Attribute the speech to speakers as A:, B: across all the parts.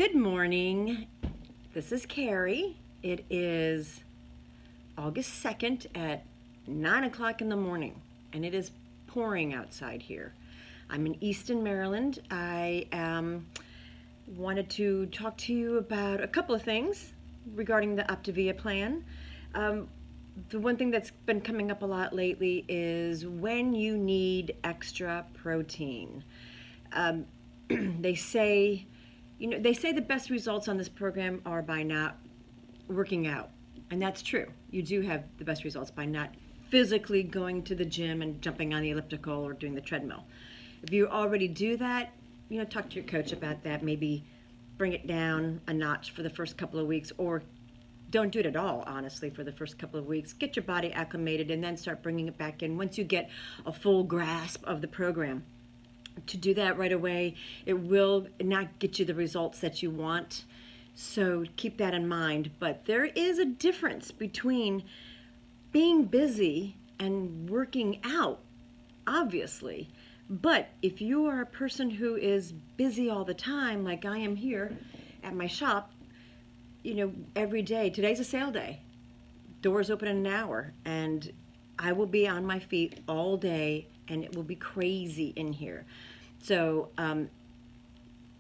A: Good morning. This is Carrie. It is August 2nd at 9 o'clock in the morning, and it is pouring outside here. I'm in Easton, Maryland. I wanted to talk to you about a couple of things regarding the Octavia plan. The one thing that's been coming up a lot lately is when you need extra protein. They say the best results on this program are by not working out. And that's true. You do have the best results by not physically going to the gym and jumping on the elliptical or doing the treadmill. If you already do that, talk to your coach about that. Maybe bring it down a notch for the first couple of weeks, or don't do it at all, honestly, for the first couple of weeks. Get your body acclimated and then start bringing it back in once you get a full grasp of the program. To do that right away, it will not get you the results that you want. So keep that in mind. But there is a difference between being busy and working out, obviously. But if you are a person who is busy all the time, like I am here at my shop, every day, today's a sale day. Doors open in an hour, and I will be on my feet all day, and it will be crazy in here. So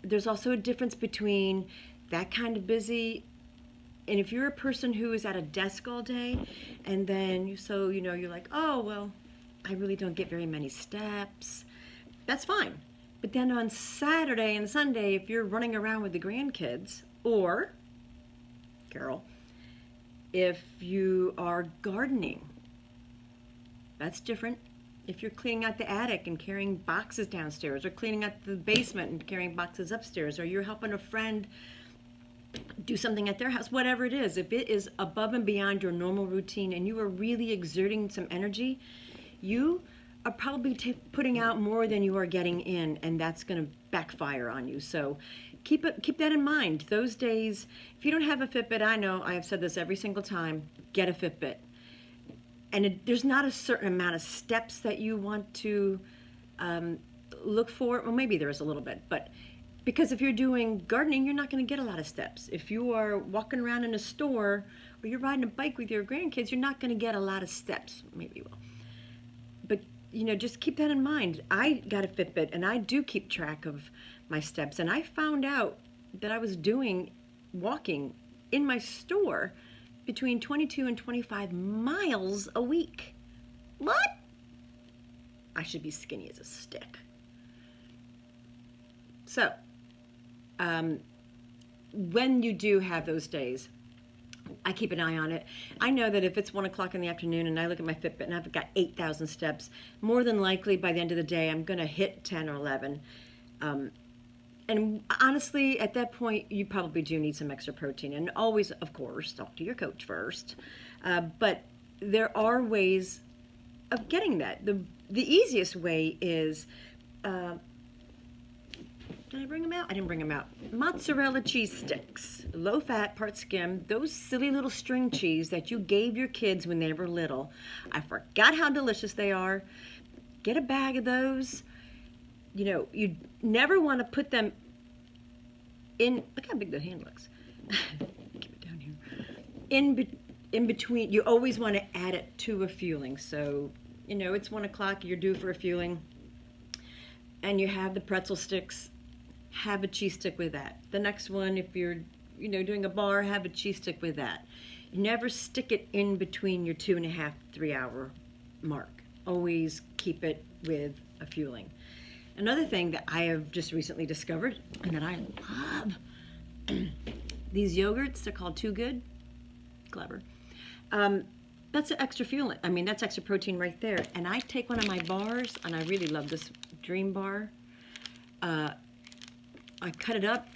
A: there's also a difference between that kind of busy, and if you're a person who is at a desk all day, and then you're like, oh, well, I really don't get very many steps, that's fine. But then on Saturday and Sunday, if you're running around with the grandkids, or, Carol, if you are gardening, that's different. If you're cleaning out the attic and carrying boxes downstairs, or cleaning out the basement and carrying boxes upstairs, or you're helping a friend do something at their house, whatever it is, if it is above and beyond your normal routine and you are really exerting some energy, you are probably putting out more than you are getting in, and that's going to backfire on you. So keep that in mind. Those days, if you don't have a Fitbit, I know I have said this every single time, get a Fitbit. And there's not a certain amount of steps that you want to look for. Well, maybe there is a little bit, but because if you're doing gardening, you're not going to get a lot of steps. If you are walking around in a store or you're riding a bike with your grandkids, you're not going to get a lot of steps. Maybe you will. But, just keep that in mind. I got a Fitbit, and I do keep track of my steps. And I found out that I was walking in my store between 22 and 25 miles a week. What? I should be skinny as a stick. So, when you do have those days, I keep an eye on it. I know that if it's 1 o'clock in the afternoon and I look at my Fitbit and I've got 8,000 steps, more than likely by the end of the day, I'm going to hit 10 or 11. And honestly, at that point, you probably do need some extra protein. And always, of course, talk to your coach first. But there are ways of getting that. The easiest way is, did I bring them out? I didn't bring them out. Mozzarella cheese sticks, low fat, part skim, those silly little string cheese that you gave your kids when they were little. I forgot how delicious they are. Get a bag of those. You never want to put them in, look how big the hand looks. Keep it down here. In between, you always want to add it to a fueling. So, it's 1 o'clock, you're due for a fueling, and you have the pretzel sticks, have a cheese stick with that. The next one, if you're, doing a bar, have a cheese stick with that. Never stick it in between your 2.5, 3 hour mark. Always keep it with a fueling. Another thing that I have just recently discovered and that I love, these yogurts, they're called Too Good. Clever. That's an extra fueling. That's extra protein right there. And I take one of my bars, and I really love this Dream Bar. I cut it up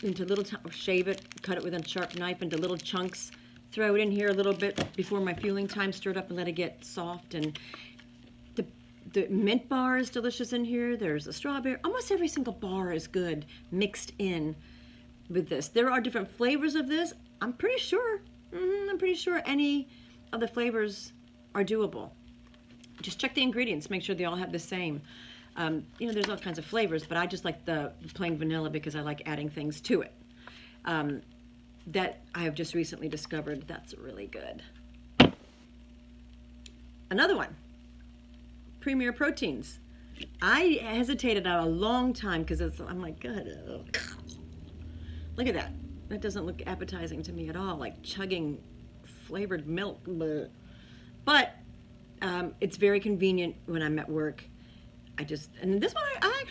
A: into little, shave it, cut it with a sharp knife into little chunks, throw it in here a little bit before my fueling time, stir it up and let it get soft. And the mint bar is delicious in here. There's a strawberry. Almost every single bar is good mixed in with this. There are different flavors of this. I'm pretty sure any of the flavors are doable. Just check the ingredients. Make sure they all have the same. There's all kinds of flavors, but I just like the plain vanilla because I like adding things to it. that I have just recently discovered. That's really good. Another one, Premier Proteins. I hesitated a long time because I'm like, good. Look at that. That doesn't look appetizing to me at all, like chugging flavored milk. Bleh. But it's very convenient when I'm at work. And this one,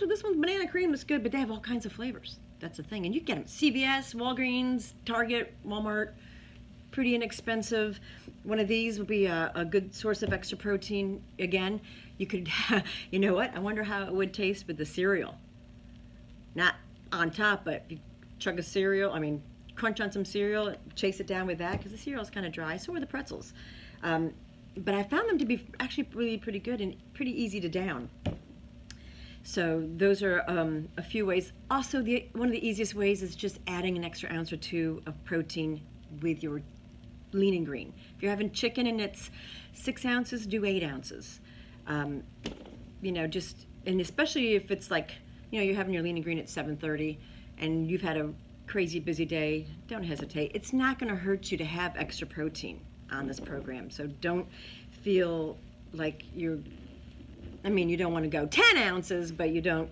A: this one's banana cream is good, but they have all kinds of flavors. That's the thing. And you can get them at CVS, Walgreens, Target, Walmart, pretty inexpensive. One of these would be a good source of extra protein. Again, you could, you know what? I wonder how it would taste with the cereal. Not on top, but you chug a cereal, crunch on some cereal, chase it down with that, because the cereal is kind of dry. So are the pretzels. But I found them to be actually really pretty good and pretty easy to down. So those are a few ways. Also, one of the easiest ways is just adding an extra ounce or two of protein with your lean and green. If you're having chicken and it's 6 ounces, do 8 ounces. And especially if it's like, you're having your lean and green at 7:30 and you've had a crazy busy day, don't hesitate. It's not going to hurt you to have extra protein on this program. So don't feel like you don't want to go 10 ounces, but you don't,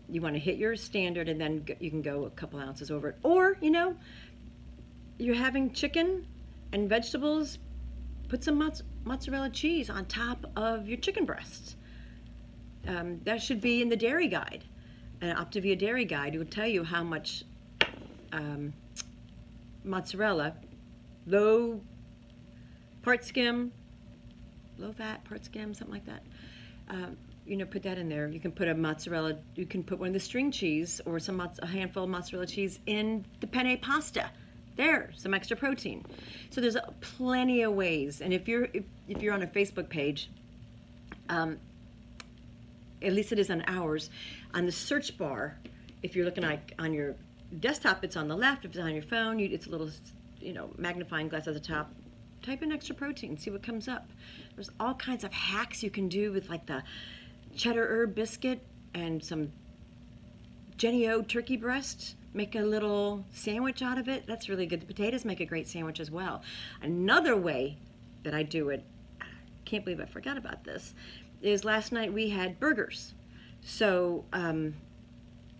A: you want to hit your standard and then you can go a couple ounces over it. Or, you're having chicken and vegetables, put some mozzarella cheese on top of your chicken breasts. That should be in the dairy guide. An Octavia dairy guide will tell you how much mozzarella, low fat, part skim, something like that. Put that in there. You can put a mozzarella, you can put one of the string cheese or a handful of mozzarella cheese in the penne pasta. There, some extra protein. So there's plenty of ways. And if you're on a Facebook page, at least it is on ours, on the search bar, if you're looking on your desktop, it's on the left. If it's on your phone, it's a little, magnifying glass at the top. Type in extra protein, see what comes up. There's all kinds of hacks you can do with like the cheddar herb biscuit and some Jenny O turkey breast. Make a little sandwich out of it. That's really good. The potatoes make a great sandwich as well. Another way that I do it, I can't believe I forgot about this, is last night we had burgers. So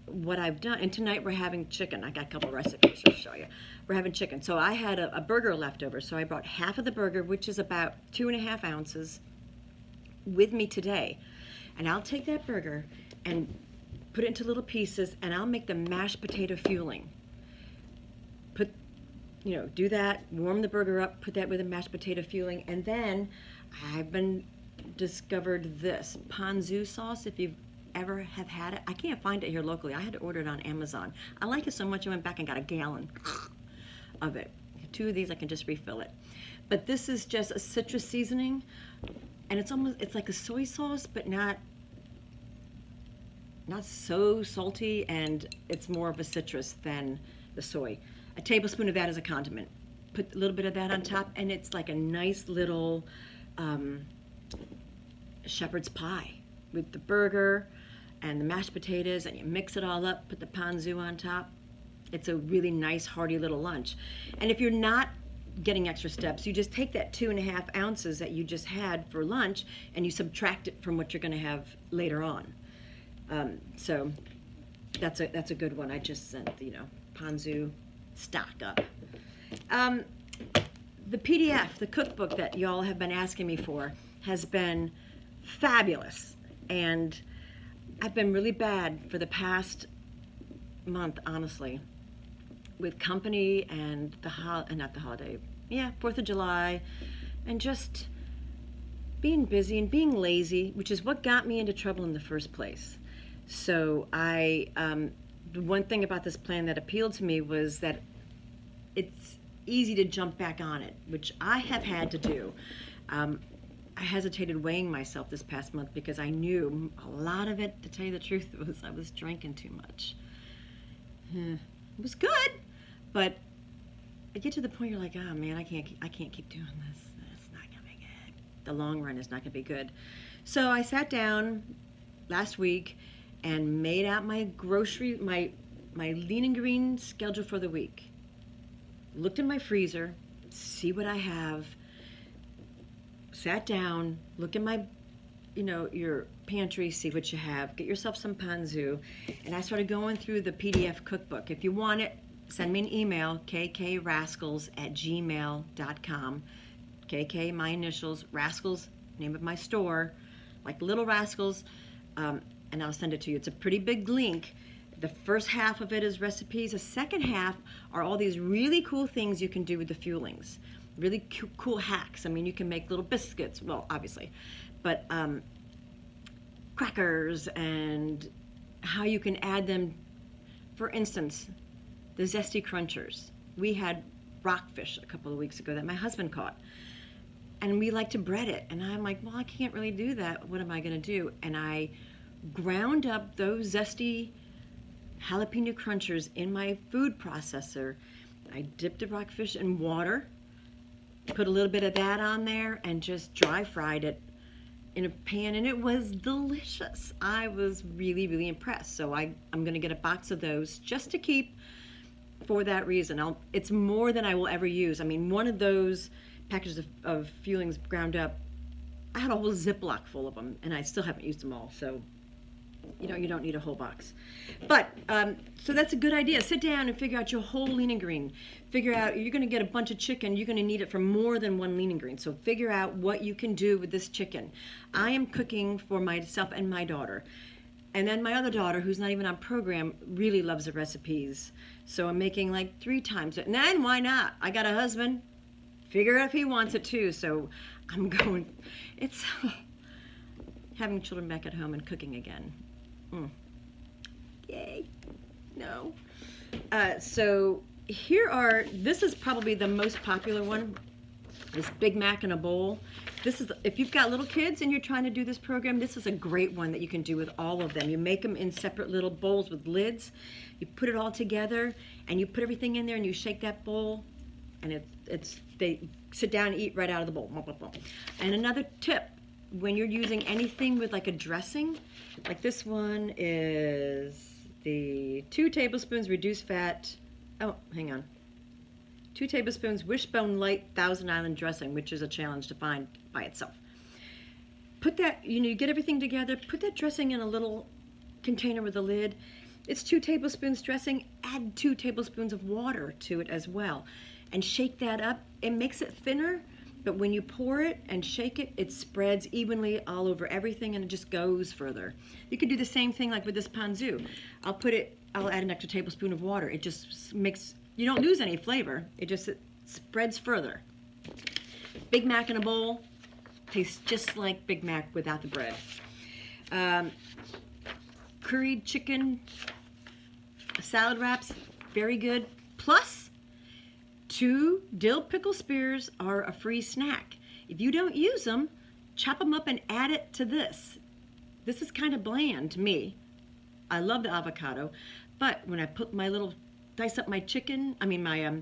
A: what I've done, and tonight we're having chicken. I got a couple recipes to show you. We're having chicken. So I had a burger left over. So I brought half of the burger, which is about 2.5 ounces, with me today. And I'll take that burger and put it into little pieces, and I'll make the mashed potato fueling. Do that, warm the burger up, put that with the mashed potato fueling, and then I've discovered this ponzu sauce. If you've ever have had it, I can't find it here locally. I had to order it on Amazon. I like it so much I went back and got a gallon of it. 2 of these I can just refill it. But this is just a citrus seasoning, and it's like a soy sauce, but not so salty, and it's more of a citrus than the soy. A tablespoon of that is a condiment. Put a little bit of that on top, and it's like a nice little shepherd's pie with the burger and the mashed potatoes, and you mix it all up, put the ponzu on top. It's a really nice, hearty little lunch. And if you're not getting extra steps, you just take that 2.5 ounces that you just had for lunch, and you subtract it from what you're going to have later on. So that's a good one. I just sent ponzu stock up. The PDF, the cookbook that y'all have been asking me for, has been fabulous, and I've been really bad for the past month, honestly, with company and not the holiday, 4th of July, and just being busy and being lazy, which is what got me into trouble in the first place. So the one thing about this plan that appealed to me was that it's easy to jump back on it, which I have had to do. I hesitated weighing myself this past month because I knew a lot of it, to tell you the truth, was I was drinking too much. It was good, but I get to the point you're like, oh man, I can't keep doing this. It's not gonna be good. The long run is not gonna be good. So I sat down last week and made out my my lean and green schedule for the week. Looked in my freezer, see what I have, sat down, look in my, your pantry, see what you have, get yourself some ponzu, and I started going through the PDF cookbook. If you want it, send me an email, kkrascals@gmail.com. KK, my initials, Rascals, name of my store, like Little Rascals, and I'll send it to you. It's a pretty big link. The first half of it is recipes. The second half are all these really cool things you can do with the fuelings. Really cool hacks. I mean, you can make little biscuits, well, obviously, but crackers, and how you can add them. For instance, the Zesty Crunchers. We had rockfish a couple of weeks ago that my husband caught, and we like to bread it. And I'm like, well, I can't really do that. What am I going to do? And I ground up those Zesty jalapeno crunchers in my food processor. I dipped the rockfish in water, put a little bit of that on there, and just dry fried it in a pan, and it was delicious. I was really, really impressed. So I'm going to get a box of those just to keep for that reason. It's more than I will ever use. I mean, one of those packages of fuelings ground up, I had a whole Ziploc full of them, and I still haven't used them all. So you don't need a whole box. But so that's a good idea. Sit down and figure out your whole lean and green. Figure out, you're going to get a bunch of chicken. You're going to need it for more than one lean and green. So figure out what you can do with this chicken. I am cooking for myself and my daughter. And then my other daughter, who's not even on program, really loves the recipes. So I'm making like 3 times it. And then why not? I got a husband. Figure out if he wants it too. So I'm going, it's having children back at home and cooking again. Yay. No. So this is probably the most popular one, this Big Mac in a bowl. This is, if you've got little kids and you're trying to do this program, this is a great one that you can do with all of them. You make them in separate little bowls with lids. You put it all together, and you put everything in there, and you shake that bowl, and they sit down and eat right out of the bowl. And another tip, when you're using anything with like a dressing, like this one is the 2 tablespoons reduced fat, 2 tablespoons Wishbone Light Thousand Island dressing, which is a challenge to find by itself. Put that, you get everything together, put that dressing in a little container with a lid. It's 2 tablespoons dressing, add 2 tablespoons of water to it as well, and shake that up. It makes it thinner, but when you pour it and shake it, it spreads evenly all over everything, and it just goes further. You could do the same thing like with this ponzu. I'll add an extra tablespoon of water. It just makes, you don't lose any flavor. It spreads further. Big Mac in a bowl tastes just like Big Mac without the bread. Curried chicken salad wraps, very good. Plus, 2 dill pickle spears are a free snack. If you don't use them, chop them up and add it to this. This is kind of bland to me. I love the avocado, but when I put my little, dice up my my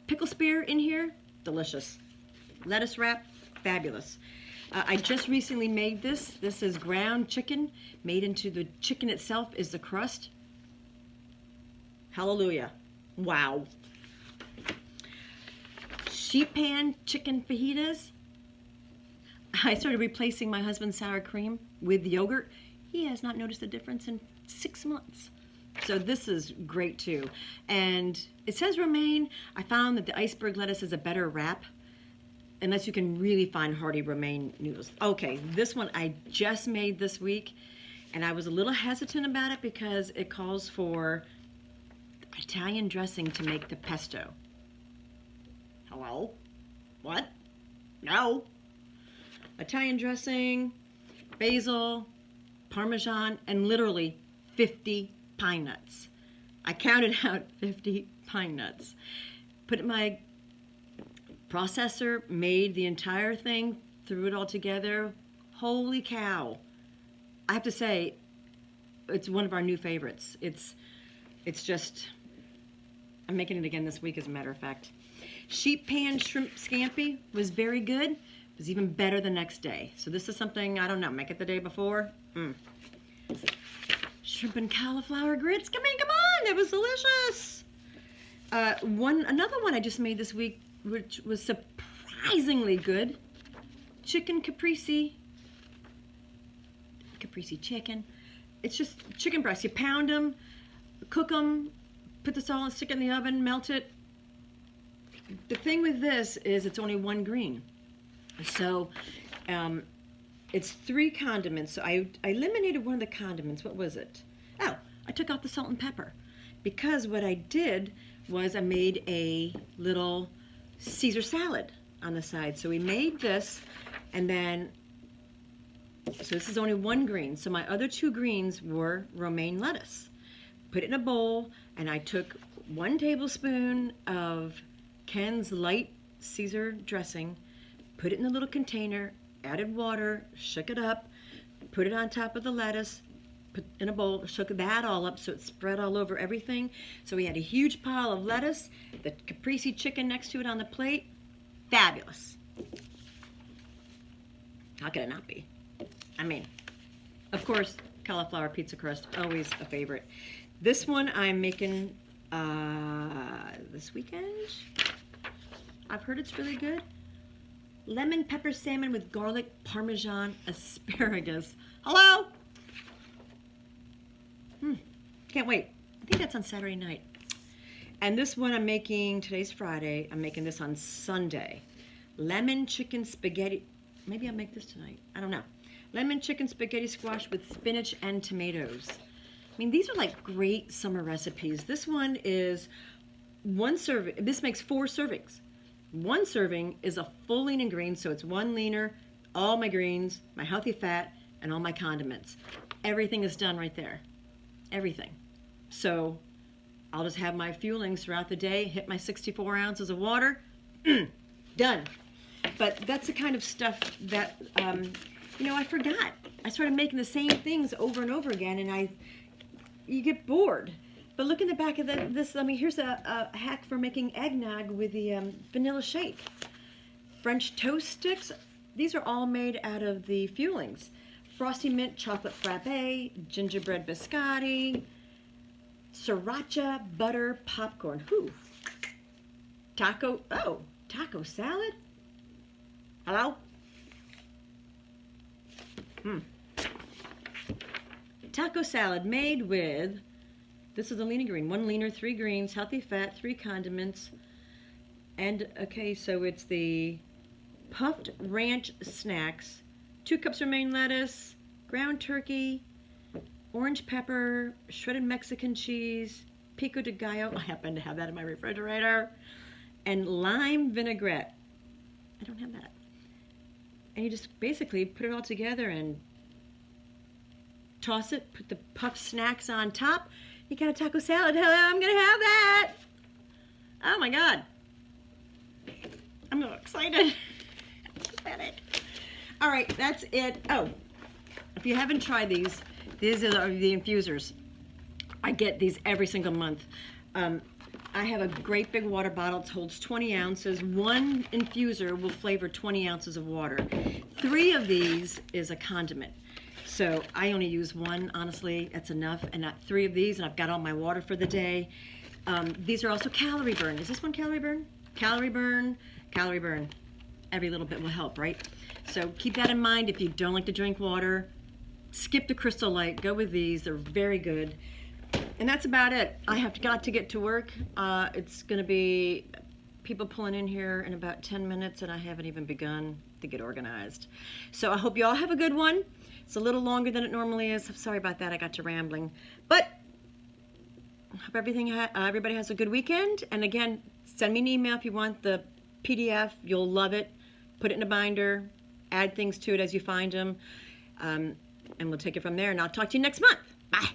A: pickle spear in here, delicious. Lettuce wrap, fabulous. I just recently made this. This is ground chicken made into the chicken itself is the crust. Hallelujah. Wow. Sheet pan chicken fajitas. I started replacing my husband's sour cream with yogurt. He has not noticed a difference in 6 months. So this is great too. And it says romaine. I found that the iceberg lettuce is a better wrap, unless you can really find hearty romaine noodles. Okay, this one I just made this week, and I was a little hesitant about it because it calls for Italian dressing to make the pesto. Hello? What? No. Italian dressing, basil, Parmesan, and literally 50 pine nuts. I counted out 50 pine nuts. Put it in my processor, made the entire thing, threw it all together. Holy cow. I have to say, it's one of our new favorites. It's just, I'm making it again this week as a matter of fact. Sheet pan shrimp scampi was very good. It was even better the next day. So this is something, I don't know, make it the day before. Shrimp and cauliflower grits, come It was delicious. Another one I just made this week, which was surprisingly good. Chicken caprese chicken. It's just chicken breasts. You pound them, cook them, put the salt and stick it in the oven, melt it. The thing with this is it's only one green. So it's 3 condiments. So I eliminated one of the condiments. What was it? Oh, I took out the salt and pepper. Because what I did was I made a little Caesar salad on the side. So we made this, and then, so this is only 1 green. So my other 2 greens were romaine lettuce. Put it in a bowl, and I took 1 tablespoon of Ken's light Caesar dressing, put it in a little container, added water, shook it up, put it on top of the lettuce, put in a bowl, shook that all up so it spread all over everything. So we had a huge pile of lettuce, the caprese chicken next to it on the plate. Fabulous. How could it not be? I mean, of course, cauliflower pizza crust, always a favorite. This one I'm making this weekend. I've heard it's really good. Lemon pepper salmon with garlic parmesan asparagus. Hello? Can't wait. I think that's on Saturday night. And this one I'm making, today's Friday, I'm making this on Sunday. Lemon chicken spaghetti. Maybe I'll make this tonight. I don't know. Lemon chicken spaghetti squash with spinach and tomatoes. I mean, these are like great summer recipes. This one is 1 serving. This makes 4 servings. 1 serving is a full lean and green, so it's 1 leaner, all my greens, my healthy fat, and all my condiments. Everything is done right there. Everything. So I'll just have my fuelings throughout the day, hit my 64 ounces of water, done. But that's the kind of stuff that, I forgot. I started making the same things over and over again, and you get bored. But look in the back of this. Here's a hack for making eggnog with the vanilla shake. French toast sticks. These are all made out of the fuelings. Frosty mint chocolate frappe, gingerbread biscotti, sriracha butter popcorn. Whew. Taco salad. Hello? Taco salad made with, this is a lean and green, 1 leaner, 3 greens, healthy fat, 3 condiments, and okay, so it's the puffed ranch snacks, 2 cups romaine lettuce, ground turkey, orange pepper, shredded Mexican cheese, pico de gallo, I happen to have that in my refrigerator, and lime vinaigrette. I don't have that. And you just basically put it all together and toss it, put the puffed snacks on top. You got a taco salad. Hello, I'm gonna have that. Oh my God. I'm so excited. All right, that's it. Oh, if you haven't tried these are the infusers. I get these every single month. I have a great big water bottle. It holds 20 ounces. 1 infuser will flavor 20 ounces of water. 3 of these is a condiment. So I only use 1, honestly, that's enough. And not 3 of these, and I've got all my water for the day. These are also calorie burn. Is this one calorie burn? Calorie burn, calorie burn. Every little bit will help, right? So keep that in mind. If you don't like to drink water, skip the Crystal Light. Go with these. They're very good. And that's about it. I have got to get to work. It's going to be people pulling in here in about 10 minutes, and I haven't even begun to get organized. So I hope you all have a good one. It's a little longer than it normally is. I'm sorry about that. I got to rambling. But I hope everybody has a good weekend. And again, send me an email if you want the PDF. You'll love it. Put it in a binder. Add things to it as you find them. And we'll take it from there. And I'll talk to you next month. Bye.